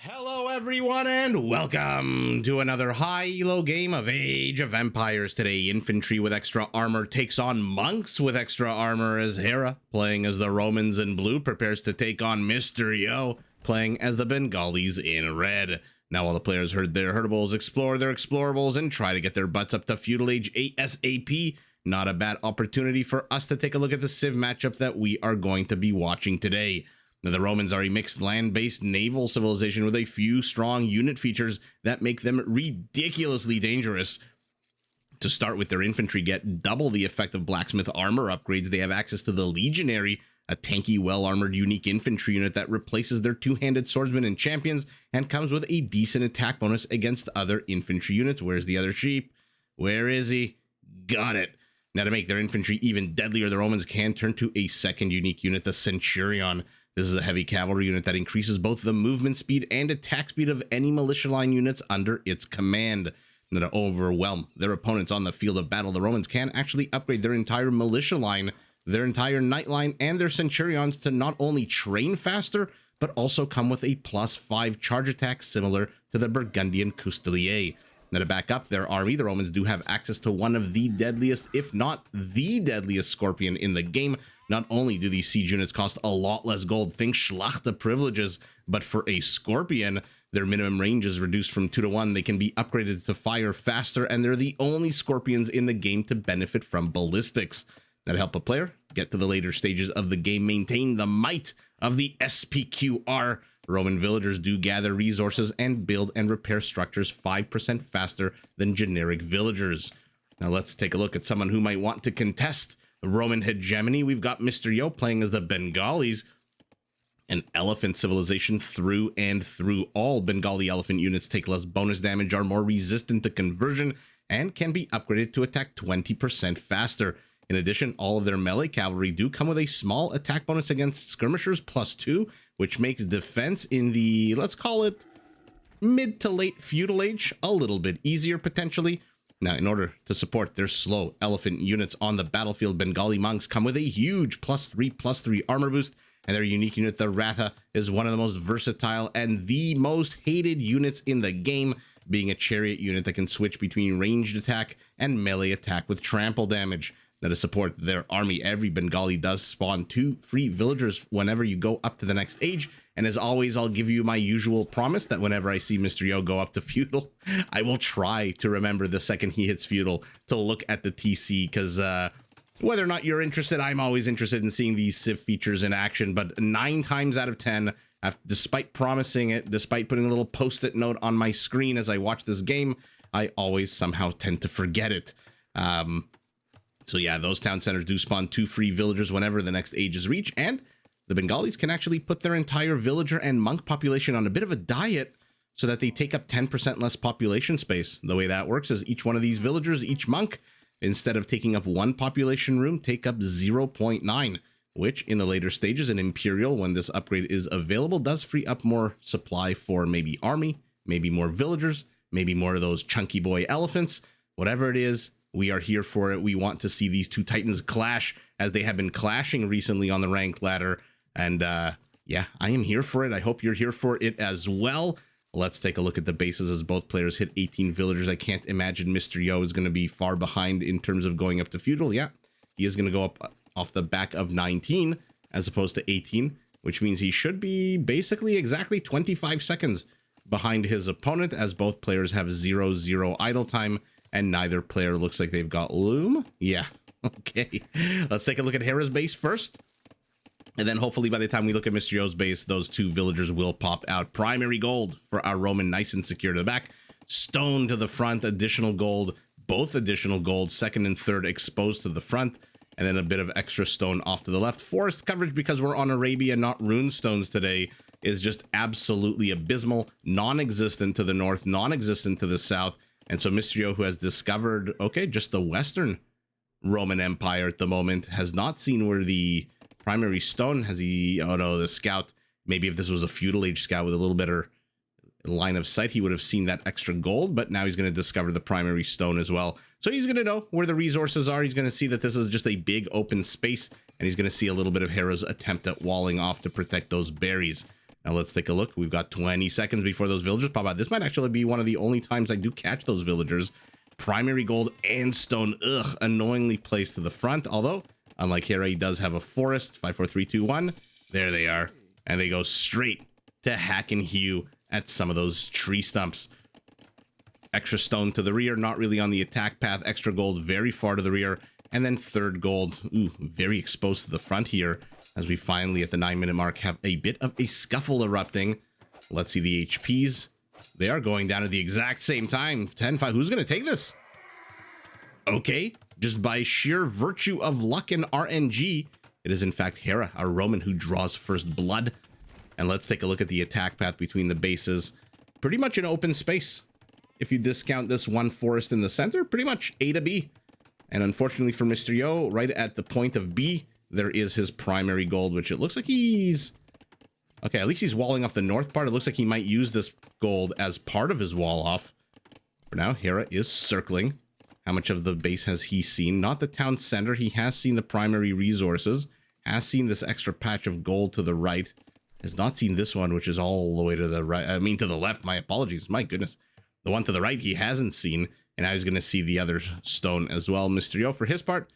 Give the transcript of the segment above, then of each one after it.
Hello everyone and welcome to another high elo game of Age of Empires. Today, infantry with extra armor takes on monks with extra armor as Hera, playing as the Romans in blue, prepares to take on Mr. Yo, playing as the Bengalis in red. Now all the players heard their herdables, explore their explorables, and try to get their butts up to Feudal Age ASAP. Not a bad opportunity for us to take a look at the Civ matchup that we are going to be watching today. Now, the Romans are a mixed land-based naval civilization with a few strong unit features that make them ridiculously dangerous. To start with, their infantry get double the effect of blacksmith armor upgrades. They have access to the Legionary, a tanky, well-armored, unique infantry unit that replaces their two-handed swordsmen and champions and comes with a decent attack bonus against other infantry units. Where's the other sheep? Where is he? Got it. Now, to make their infantry even deadlier, the Romans can turn to a second unique unit, the Centurion. This is a heavy cavalry unit that increases both the movement speed and attack speed of any militia line units under its command. Now, to overwhelm their opponents on the field of battle, the Romans can actually upgrade their entire militia line, their entire knight line, and their centurions to not only train faster, but also come with a +5 charge attack similar to the Burgundian Custelier. Now, to back up their army, the Romans do have access to one of the deadliest, if not the deadliest scorpion in the game. Not only do these siege units cost a lot less gold, think Schlachter privileges, but for a scorpion, their minimum range is reduced from 2 to 1. They can be upgraded to fire faster, and they're the only scorpions in the game to benefit from ballistics. Now, to help a player get to the later stages of the game, maintain the might of the SPQR. Roman villagers do gather resources and build and repair structures 5% faster than generic villagers. Now let's take a look at someone who might want to contest the Roman hegemony. We've got Mr. Yo playing as the Bengalis, an elephant civilization through and through. All Bengali elephant units take less bonus damage, are more resistant to conversion, and can be upgraded to attack 20% faster. In addition, all of their melee cavalry do come with a small attack bonus against skirmishers +2, which makes defense in the, let's call it, mid to late Feudal Age a little bit easier potentially. Now, in order to support their slow elephant units on the battlefield, Bengali monks come with a huge +3/+3 armor boost, and their unique unit, the Ratha, is one of the most versatile and the most hated units in the game, being a chariot unit that can switch between ranged attack and melee attack with trample damage. Now, to support their army, every Bengali does spawn 2 free villagers whenever you go up to the next age. And as always, I'll give you my usual promise that whenever I see Mr. Yo go up to Feudal, I will try to remember the second he hits Feudal to look at the TC, because whether or not you're interested, I'm always interested in seeing these Civ features in action. But 9 times out of 10, despite promising it, despite putting a little post-it note on my screen as I watch this game, I always somehow tend to forget it. So yeah, those town centers do spawn 2 free villagers whenever the next age is reached, and the Bengalis can actually put their entire villager and monk population on a bit of a diet so that they take up 10% less population space. The way that works is each one of these villagers, each monk, instead of taking up 1 population room, take up 0.9, which in the later stages in Imperial, when this upgrade is available, does free up more supply for maybe army, maybe more villagers, maybe more of those chunky boy elephants. Whatever it is, we are here for it. We want to see these two titans clash, as they have been clashing recently on the ranked ladder. And yeah, I am here for it. I hope you're here for it as well. Let's take a look at the bases as both players hit 18 villagers. I can't imagine Mr. Yo is going to be far behind in terms of going up to Feudal. Yeah, he is going to go up off the back of 19 as opposed to 18, which means he should be basically exactly 25 seconds behind his opponent, as both players have 0-0 idle time. And neither player looks like they've got loom. Yeah, okay. Let's take a look at Hera's base first. And then hopefully by the time we look at Mr. Yo's base, those 2 villagers will pop out. Primary gold for our Roman, nice and secure to the back. Stone to the front, additional gold, both additional gold, second and third exposed to the front. And then a bit of extra stone off to the left. Forest coverage, because we're on Arabia, not rune stones today, is just absolutely abysmal. Non-existent to the north, non-existent to the south. And so Mr. Yo, who has discovered, okay, just the Western Roman Empire at the moment, has not seen where the primary stone has he, oh no, the scout, maybe if this was a Feudal Age scout with a little better line of sight, he would have seen that extra gold, but now he's going to discover the primary stone as well. So he's going to know where the resources are. He's going to see that this is just a big open space, and he's going to see a little bit of Hera's attempt at walling off to protect those berries. Now let's take a look. We've got 20 seconds before those villagers pop out. This might actually be one of the only times I do catch those villagers. Primary gold and stone, annoyingly placed to the front. Although, unlike Hera, he does have a forest. 5, 4, 3, 2, 1. There they are. And they go straight to hack and hew at some of those tree stumps. Extra stone to the rear, not really on the attack path. Extra gold very far to the rear. And then third gold, very exposed to the front here. As we finally, at the 9-minute mark, have a bit of a scuffle erupting. Let's see the HPs. They are going down at the exact same time. 10-5. Who's going to take this? Okay. Just by sheer virtue of luck and RNG, it is in fact Hera, our Roman, who draws first blood. And let's take a look at the attack path between the bases. Pretty much an open space. If you discount this one forest in the center, pretty much A to B. And unfortunately for Mr. Yo, right at the point of B, there is his primary gold, which it looks like he's... Okay, at least he's walling off the north part. It looks like he might use this gold as part of his wall off. For now, Hera is circling. How much of the base has he seen? Not the town center. He has seen the primary resources. Has seen this extra patch of gold to the right. Has not seen this one, which is all the way to the right. I mean, to the left. My apologies. My goodness. The one to the right he hasn't seen. And now he's going to see the other stone as well. Mr. Yo, for his part,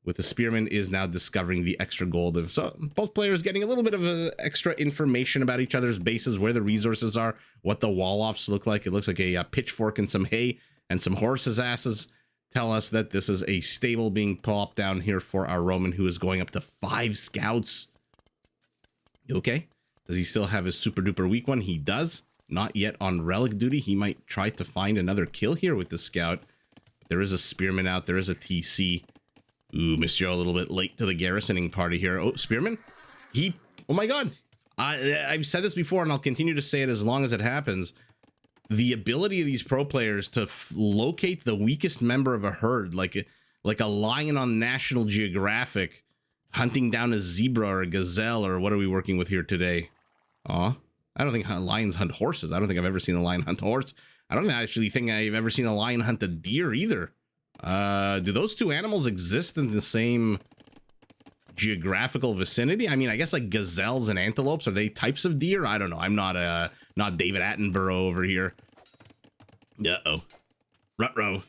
with the spearman, is now discovering the extra gold. So both players getting a little bit of extra information about each other's bases, where the resources are, what the wall-offs look like. It looks like a pitchfork and some hay and some horses' asses tell us that this is a stable being plopped down here for our Roman, who is going up to 5 scouts. Okay. Does he still have his super-duper weak one? He does. Not yet on relic duty. He might try to find another kill here with the scout. There is a spearman out. There is a TC. Ooh, Mr. Yo, a little bit late to the garrisoning party here. Oh, spearman. Oh my God. I've said this before, and I'll continue to say it as long as it happens. The ability of these pro players to locate the weakest member of a herd, like a lion on National Geographic, hunting down a zebra or a gazelle, or what are we working with here today? Aw. I don't think lions hunt horses. I don't think I've ever seen a lion hunt a horse. I don't actually think I've ever seen a lion hunt a deer either. Do those two animals exist in the same geographical vicinity? I mean, I guess like gazelles and antelopes, are they types of deer? I don't know. I'm not David Attenborough over here. Uh-oh. Ruh-roh.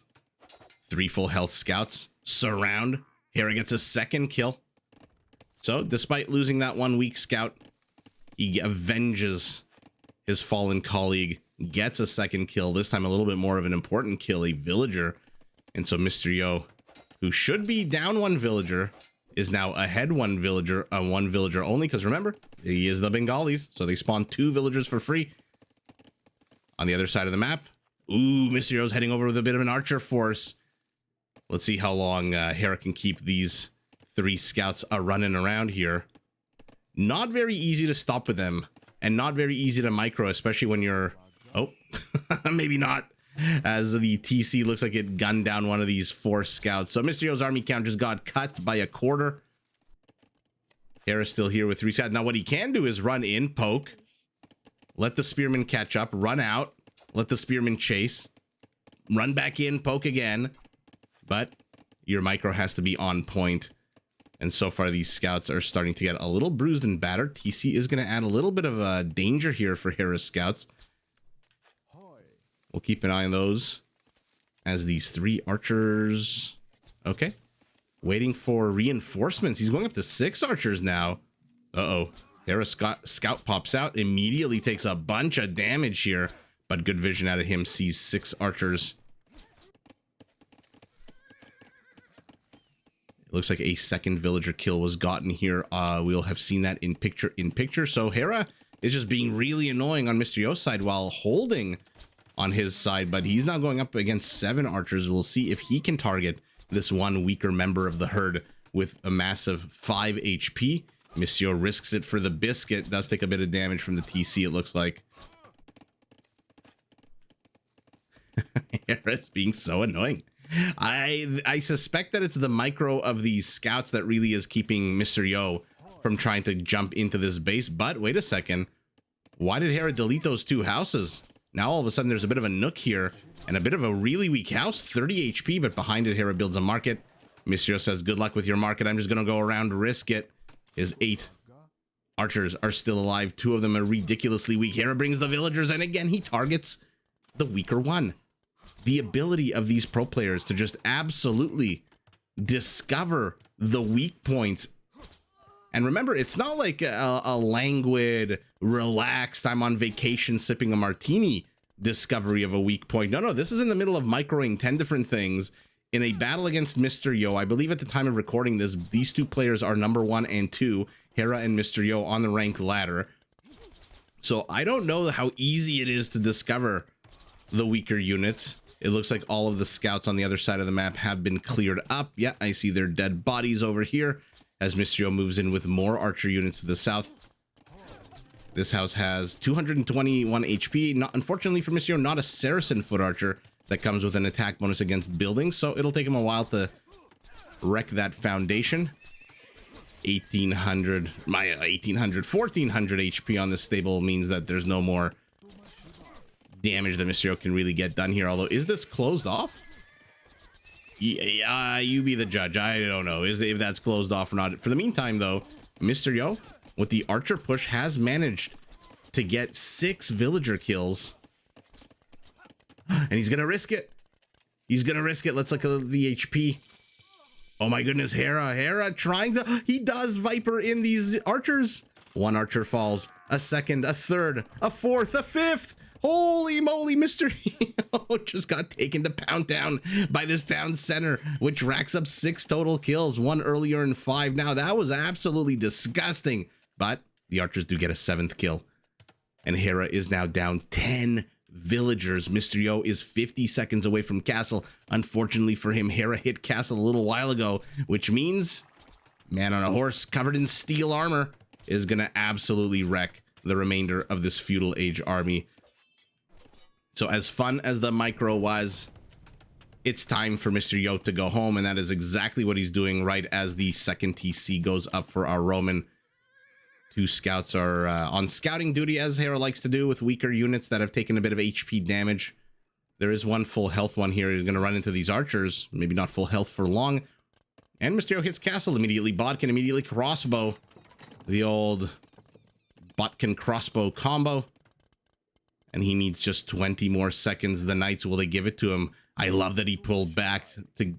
3 full health scouts surround. Hera gets a second kill. So, despite losing that one weak scout, he avenges his fallen colleague, gets a second kill, this time a little bit more of an important kill, a villager. And so Mr. Yo, who should be down 1 villager, is now ahead 1 villager, 1 villager only, because remember, he is the Bengalis, so they spawn 2 villagers for free. On the other side of the map, ooh, Mr. Yo's heading over with a bit of an archer force. Let's see how long Hera can keep these 3 scouts running around here. Not very easy to stop with them, and not very easy to micro, especially when you're... Oh, maybe not, as the TC looks like it gunned down one of these 4 scouts. So Mr. Yo's army count just got cut by a quarter. Hera's still here with 3 scouts. Now what he can do is run in, poke, let the spearman catch up, run out, let the spearman chase, run back in, poke again. But your micro has to be on point. And so far, these scouts are starting to get a little bruised and battered. TC is going to add a little bit of a danger here for Hera's scouts. We'll keep an eye on those as these 3 archers. Okay. Waiting for reinforcements. He's going up to 6 archers now. Uh-oh. Hera's scout pops out. Immediately takes a bunch of damage here. But good vision out of him. Sees 6 archers. Looks like a second villager kill was gotten here. We'll have seen that in picture. So Hera is just being really annoying on Mr. Yo's side while holding on his side, but he's now going up against 7 archers. We'll see if he can target this one weaker member of the herd with a massive 5 HP. Monsieur risks it for the biscuit. Does take a bit of damage from the TC, it looks like. Hera's being so annoying. I suspect that it's the micro of these scouts that really is keeping Mr. Yo from trying to jump into this base. But wait a second. Why did Hera delete those 2 houses? Now all of a sudden there's a bit of a nook here and a bit of a really weak house. 30 HP, but behind it Hera builds a market. Mr. Yo says, good luck with your market. I'm just going to go around, risk it. Is 8. Archers are still alive. 2 of them are ridiculously weak. Hera brings the villagers, and again, he targets the weaker one. The ability of these pro players to just absolutely discover the weak points. And remember, it's not like a languid, relaxed, I'm on vacation sipping a martini discovery of a weak point. No, this is in the middle of microing 10 different things in a battle against Mr. Yo. I believe at the time of recording this, these 2 players are number 1 and 2, Hera and Mr. Yo, on the rank ladder. So I don't know how easy it is to discover the weaker units. It looks like all of the scouts on the other side of the map have been cleared up. Yeah, I see their dead bodies over here as Mr. Yo moves in with more archer units to the south. This house has 221 HP. Unfortunately for Mr. Yo, not a Saracen foot archer that comes with an attack bonus against buildings, so it'll take him a while to wreck that foundation. 1400 HP on this stable means that there's no more damage that Mr. Yo can really get done here. Although, is this closed off? Yeah, you be the judge. I don't know if that's closed off or not. For the meantime, though, Mr. Yo, with the archer push, has managed to get 6 villager kills. And he's gonna risk it. He's gonna risk it. Let's look at the HP. Oh my goodness, Hera trying to... He does Viper in these archers. 1 archer falls. A second, a third, a fourth, a fifth. Holy moly, Mr. Yo just got taken to pound down by this town center, which racks up 6 total kills, 1 earlier and 5 now. That was absolutely disgusting. But the archers do get a 7th kill. And Hera is now down 10 villagers. Mr. Yo is 50 seconds away from castle. Unfortunately for him, Hera hit castle a little while ago, which means man on a horse covered in steel armor is gonna absolutely wreck the remainder of this feudal age army. So as fun as the micro was, it's time for Mr. Yo to go home, and that is exactly what he's doing right as the second TC goes up for our Roman. 2 scouts are on scouting duty, as Hera likes to do, with weaker units that have taken a bit of HP damage. There is 1 full health one here. He's going to run into these archers. Maybe not full health for long. And Mr. Yo hits castle immediately. Botkin immediately crossbow. The old Botkin crossbow combo. And he needs just 20 more seconds. The knights, will they give it to him? I love that he pulled back to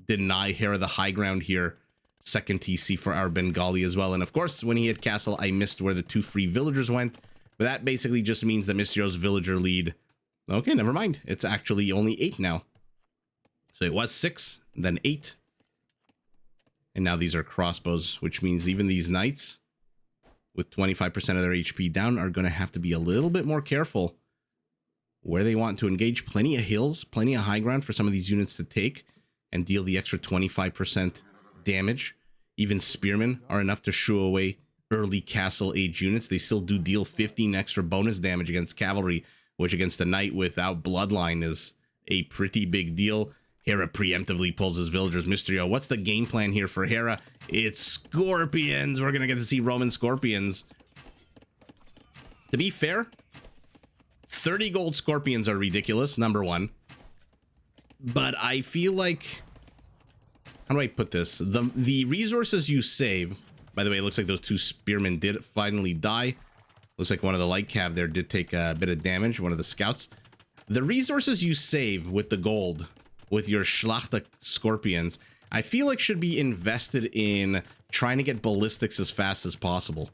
deny Hera the high ground here. Second TC for our Bengali as well. And of course, when he hit castle, I missed where the 2 free villagers went. But that basically just means that Mr. Yo's villager lead... Okay, never mind. It's actually only 8 now. So it was 6, then 8. And now these are crossbows, which means even these knights, with 25% of their HP down, are going to have to be a little bit more careful where they want to engage. Plenty of hills, plenty of high ground for some of these units to take and deal the extra 25% damage. Even spearmen are enough to shoo away early castle age units. They still do deal 15 extra bonus damage against cavalry, which against a knight without bloodline is a pretty big deal. Hera preemptively pulls his villagers. Mr. Yo, what's the game plan here for Hera? It's scorpions. We're gonna get to see Roman scorpions. To be fair, 30 gold scorpions are ridiculous, number 1. But I feel like... How do I put this? The resources you save... By the way, it looks like those 2 spearmen did finally die. Looks like one of the light cav there did take a bit of damage, one of the scouts. The resources you save with the gold, with your Schlachter scorpions, I feel like should be invested in trying to get ballistics as fast as possible.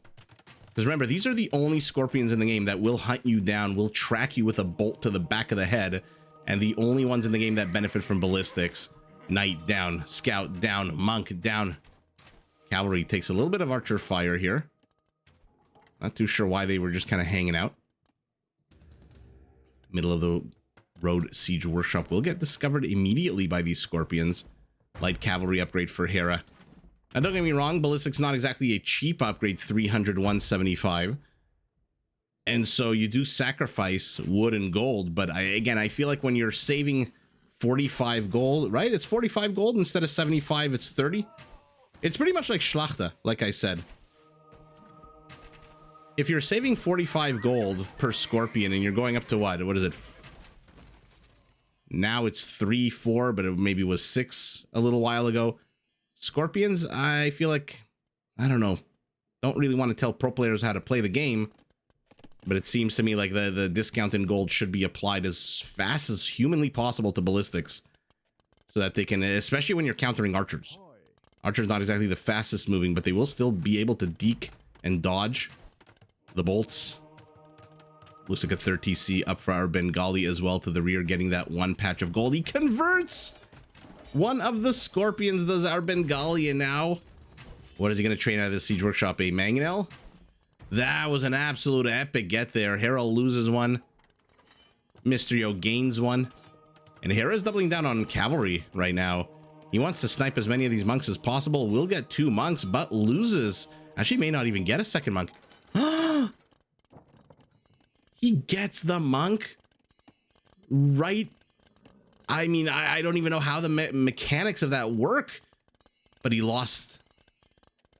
Because remember, these are the only scorpions in the game that will hunt you down, will track you with a bolt to the back of the head, and the only ones in the game that benefit from ballistics. Knight down, scout down, monk down. Cavalry takes a little bit of archer fire here. Not too sure why they were just kind of hanging out. Middle of the road siege workshop will get discovered immediately by these scorpions. Light cavalry upgrade for Hera. Now don't get me wrong, ballistic's not exactly a cheap upgrade, 300, 175. And so you do sacrifice wood and gold, but I feel like when you're saving 45 gold, right? It's 45 gold instead of 75, it's 30. It's pretty much like Schlachter, like I said. If you're saving 45 gold per scorpion and you're going up to what is it? Now it's 3, 4, but it maybe was 6 a little while ago. Scorpions, I feel like, I don't know. Don't really want to tell pro players how to play the game, but it seems to me like the discount in gold should be applied as fast as humanly possible to ballistics, so that they can, especially when you're countering archers. Archer's not exactly the fastest moving, but they will still be able to deke and dodge the bolts. Looks like a third TC up for our Bengali as well to the rear, getting that one patch of gold. He converts one of the scorpions, does our Bengali, and now what is he going to train out of the Siege Workshop? A mangonel? That was an absolute epic get there. Hera loses one. Mysterio gains one. And Hera's doubling down on cavalry right now. He wants to snipe as many of these monks as possible. Will get 2 monks, but loses. Actually, may not even get a second monk. He gets the monk right. I mean, I don't even know how the mechanics of that work, but he lost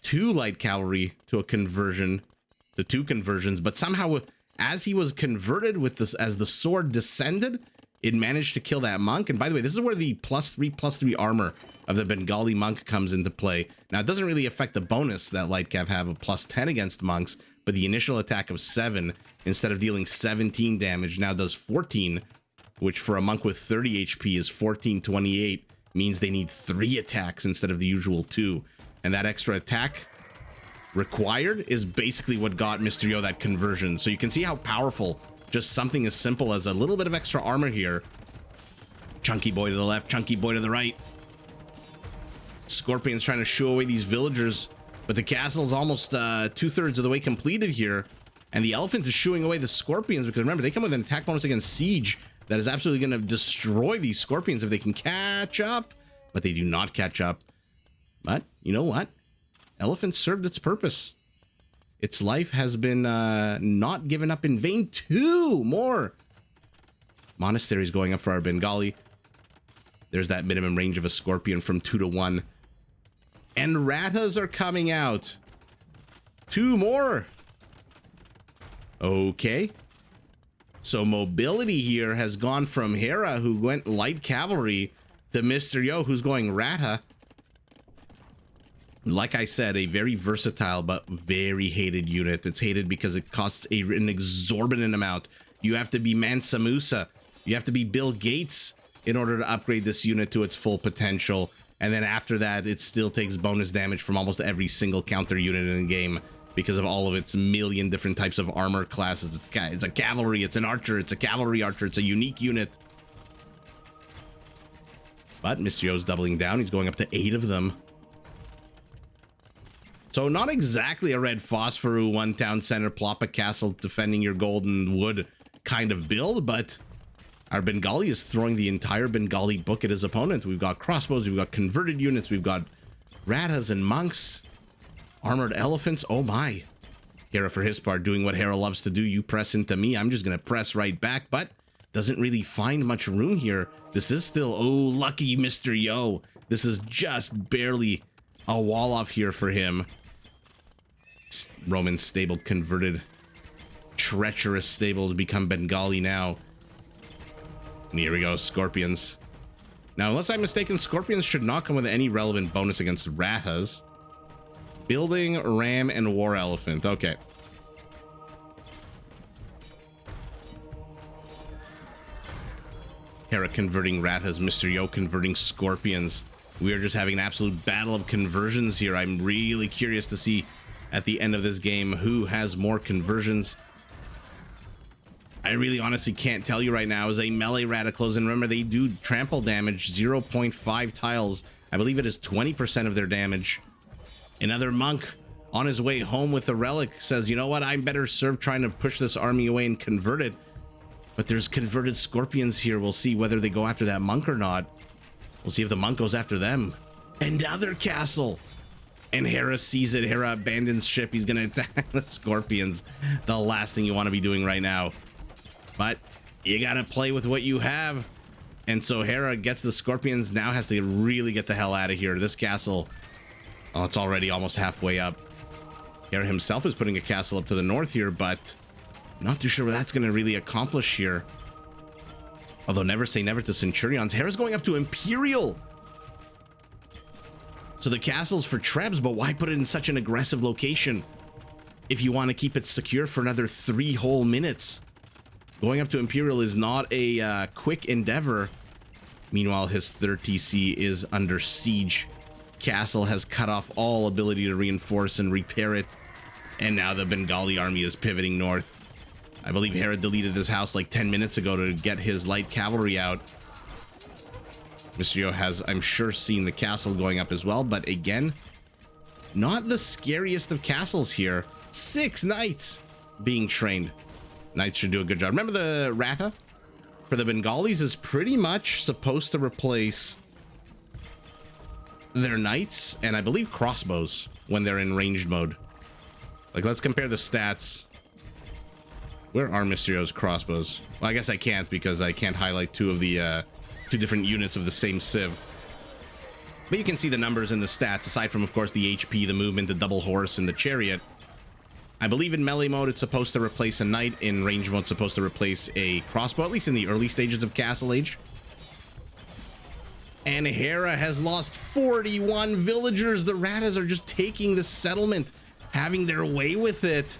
2 light cavalry to a conversion, to 2 conversions, but somehow as he was converted with this, as the sword descended, it managed to kill that monk. And by the way, this is where the +3/+3 armor of the Bengali monk comes into play. Now, it doesn't really affect the bonus that light cav have of +10 against monks, but the initial attack of 7, instead of dealing 17 damage, now does 14, which for a monk with 30 HP is 1428, means they need 3 attacks instead of the usual 2. And that extra attack required is basically what got Mysterio that conversion. So you can see how powerful just something as simple as a little bit of extra armor here. Chunky boy to the left, chunky boy to the right. Scorpion's trying to shoo away these villagers, but the castle's almost 2/3 of the way completed here. And the elephant is shooing away the scorpions, because remember, they come with an attack bonus against siege that is absolutely going to destroy these scorpions if they can catch up. But they do not catch up. But you know what? Elephant served its purpose. Its life has been not given up in vain. 2 more monasteries going up for our Bengali. There's that minimum range of a scorpion from 2 to 1. And Rathas are coming out. 2 more. Okay. So mobility here has gone from Hera, who went light cavalry, to Mysterio, who's going Ratha. Like I said, a very versatile but very hated unit. It's hated because it costs an exorbitant amount. You have to be Mansa Musa. You have to be Bill Gates in order to upgrade this unit to its full potential. And then after that, it still takes bonus damage from almost every single counter unit in the game because of all of its million different types of armor classes. It's a cavalry, it's an archer, it's a cavalry archer, it's a unique unit. But Mysterio's doubling down. He's going up to 8 of them. So not exactly a red Phosphoru, 1 town center, plop a castle defending your golden wood kind of build, but our Bengali is throwing the entire Bengali book at his opponent. We've got crossbows, we've got converted units, we've got Rathas and monks, armored elephants. Oh my. Hera, for his part, doing what Hera loves to do. You press into me, I'm just going to press right back, but doesn't really find much room here. This is still, oh, lucky Mr. Yo. This is just barely a wall off here for him. Roman stable converted. Treacherous stable to become Bengali now. And here we go, Scorpions. Now, unless I'm mistaken, Scorpions should not come with any relevant bonus against Rathas. Building, Ram, and War Elephant. Okay. Hera converting Rathas, Mr. Yo converting Scorpions. We are just having an absolute battle of conversions here. I'm really curious to see at the end of this game who has more conversions. I really honestly can't tell you right now. As a melee radicals, and remember, they do trample damage, 0.5 tiles. I believe it is 20% of their damage. Another monk on his way home with a relic says, you know what, I'm better served trying to push this army away and convert it. But there's converted scorpions here. We'll see whether they go after that monk or not. We'll see if the monk goes after them. Another castle. And Hera sees it. Hera abandons ship. He's going to attack the scorpions. The last thing you want to be doing right now. But you got to play with what you have. And so Hera gets the scorpions. Now has to really get the hell out of here. This castle, oh, it's already almost halfway up. Hera himself is putting a castle up to the north here, but not too sure what that's going to really accomplish here. Although never say never to Centurions. Hera's going up to Imperial. So the castle's for Trebs, but why put it in such an aggressive location? if you want to keep it secure for another 3 whole minutes. Going up to Imperial is not a quick endeavor. Meanwhile, his 3rd TC is under siege. Castle has cut off all ability to reinforce and repair it. And now the Bengali army is pivoting north. I believe Hera deleted this house like 10 minutes ago to get his light cavalry out. Mysterio has, I'm sure, seen the castle going up as well, but again, not the scariest of castles here. 6 knights being trained. Knights should do a good job. Remember the Ratha for the Bengalis is pretty much supposed to replace their knights and I believe crossbows when they're in ranged mode. Like, let's compare the stats. Where are Mysterio's crossbows? Well, I guess I can't because I can't highlight 2 of the 2 different units of the same civ. But you can see the numbers in the stats, aside from, of course, the HP, the movement, the double horse, and the chariot. I believe in melee mode, it's supposed to replace a knight. In range mode, it's supposed to replace a crossbow, at least in the early stages of Castle Age. And Hera has lost 41 villagers. The Ratas are just taking the settlement, having their way with it.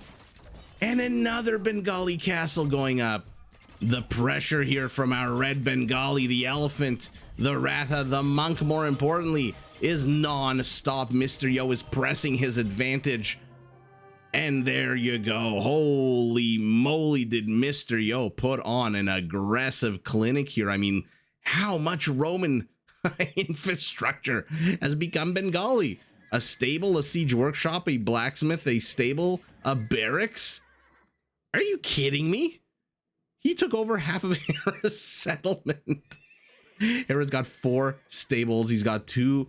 And another Bengali castle going up. The pressure here from our red Bengali, the elephant, the Ratha, the monk, more importantly, is non-stop. Mysterio is pressing his advantage. And there you go. Holy moly, did Mysterio put on an aggressive clinic here. I mean, how much Roman infrastructure has become Bengali? A stable, a siege workshop, a blacksmith, a stable, a barracks? Are you kidding me? He took over half of Hera's settlement. Hera's got 4 stables. He's got 2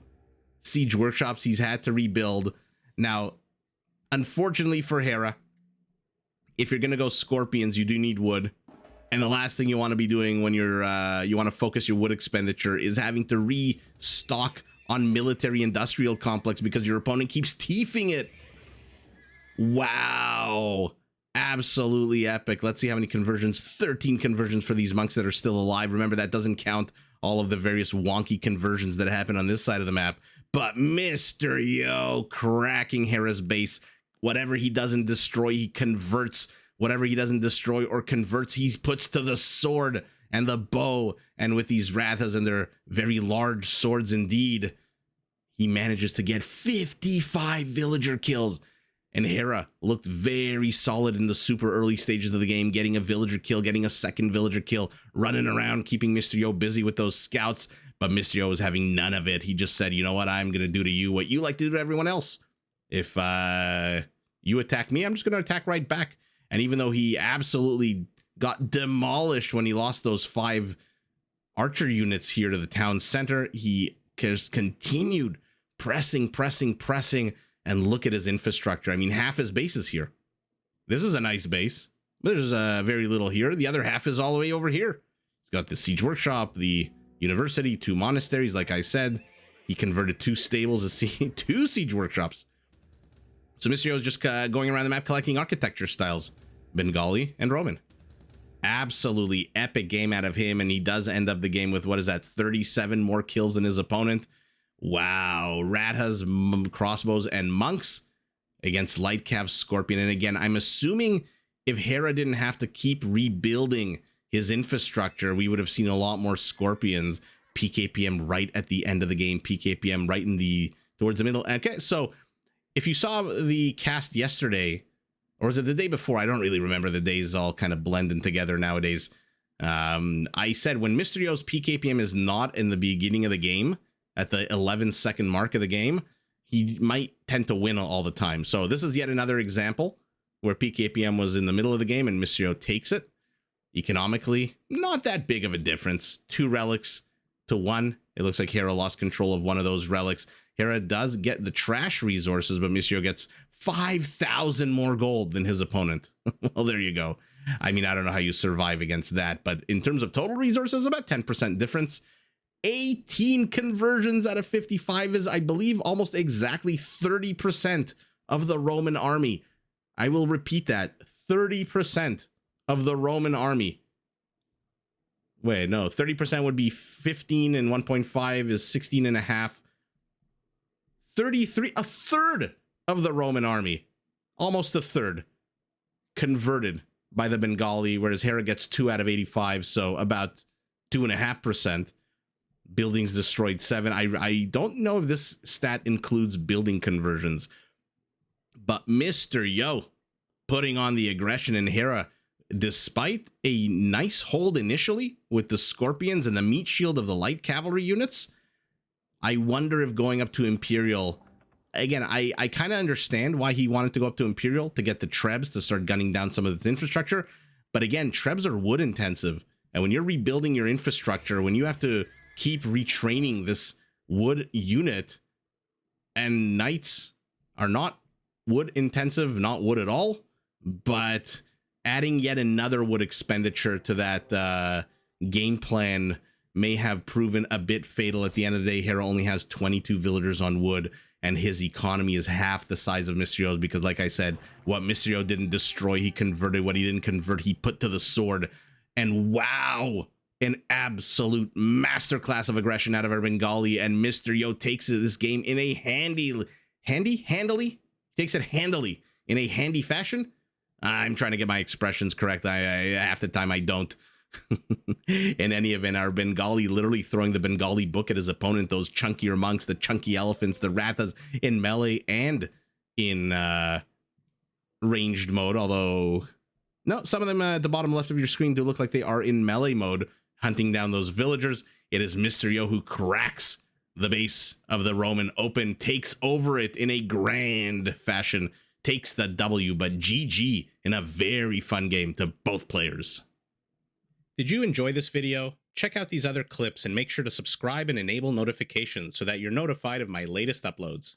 siege workshops he's had to rebuild. Now, unfortunately for Hera, if you're going to go scorpions, you do need wood. And the last thing you want to be doing when you're you want to focus your wood expenditure is having to restock on military industrial complex because your opponent keeps teething it. Wow. Absolutely epic. Let's see how many conversions. 13 conversions for these monks that are still alive. Remember, that doesn't count all of the various wonky conversions that happen on this side of the map. But Mysterio cracking Hera's base. Whatever he doesn't destroy, he converts. Whatever he doesn't destroy or converts, he puts to the sword and the bow. And with these Rathas and their very large swords indeed, he manages to get 55 villager kills. And Hera looked very solid in the super early stages of the game, getting a villager kill, getting a second villager kill, running around, keeping Mysterio busy with those scouts. But Mysterio was having none of it. He just said, you know what, I'm going to do to you what you like to do to everyone else. If you attack me, I'm just going to attack right back. And even though he absolutely got demolished when he lost those 5 archer units here to the town center, he just continued pressing. And look at his infrastructure. I mean, half his base is here. This is a nice base. There's very little here. The other half is all the way over here. He's got the siege workshop, the university, 2 monasteries. Like I said, he converted 2 stables to 2 siege workshops. So Mysterio is just going around the map collecting architecture styles, Bengali and Roman. Absolutely epic game out of him, and he does end up the game with, what is that, 37 more kills than his opponent. Wow, Rathas, crossbows, and monks against light cav scorpion. And again, I'm assuming if Hera didn't have to keep rebuilding his infrastructure, we would have seen a lot more scorpions. PKPM right at the end of the game, PKPM right in the towards the middle. Okay, so if you saw the cast yesterday, or was it the day before? I don't really remember. The days all kind of blending together nowadays. I said when Mysterio's PKPM is not in the beginning of the game, at the 11-second mark of the game, he might tend to win all the time. So this is yet another example where PKPM was in the middle of the game and Mysterio takes it. Economically, not that big of a difference. 2 relics to 1. It looks like Hera lost control of one of those relics. Hera does get the trash resources, but Mysterio gets 5,000 more gold than his opponent. Well, there you go. I mean, I don't know how you survive against that, but in terms of total resources, about 10% difference. 18 conversions out of 55 is, I believe, almost exactly 30% of the Roman army. I will repeat that. 30% of the Roman army. Wait, no, 30% would be 15 and 1.5 is 16 and a half. 33, a third of the Roman army almost a third converted by the Bengali, whereas Hera gets 2 out of 85, so about 2.5%. Buildings destroyed 7. I don't know if this stat includes building conversions, but Mr. Yo putting on the aggression in Hera, despite a nice hold initially with the Scorpions and the meat shield of the light cavalry units. I wonder if going up to Imperial, again, I kind of understand why he wanted to go up to Imperial to get the Trebs to start gunning down some of the infrastructure. But again, Trebs are wood intensive. And when you're rebuilding your infrastructure, when you have to keep retraining this wood unit, and Knights are not wood intensive, not wood at all, but adding yet another wood expenditure to that game plan may have proven a bit fatal. At the end of the day, Hera only has 22 villagers on wood, and his economy is half the size of Mysterio's, because like I said, what Mysterio didn't destroy, he converted. What he didn't convert, he put to the sword. And wow, an absolute masterclass of aggression out of our Bengali, and Mysterio takes this game in a handily? Takes it handily, in a handy fashion. I'm trying to get my expressions correct. I half the time I don't. In any event, our Bengali literally throwing the Bengali book at his opponent, those chunkier monks, the chunky elephants, the Rathas in melee and in ranged mode. Although, no, some of them at the bottom left of your screen do look like they are in melee mode, hunting down those villagers. It is Mysterio who cracks the base of the Roman open, takes over it in a grand fashion, takes the W, but GG in a very fun game to both players. Did you enjoy this video? Check out these other clips and make sure to subscribe and enable notifications so that you're notified of my latest uploads.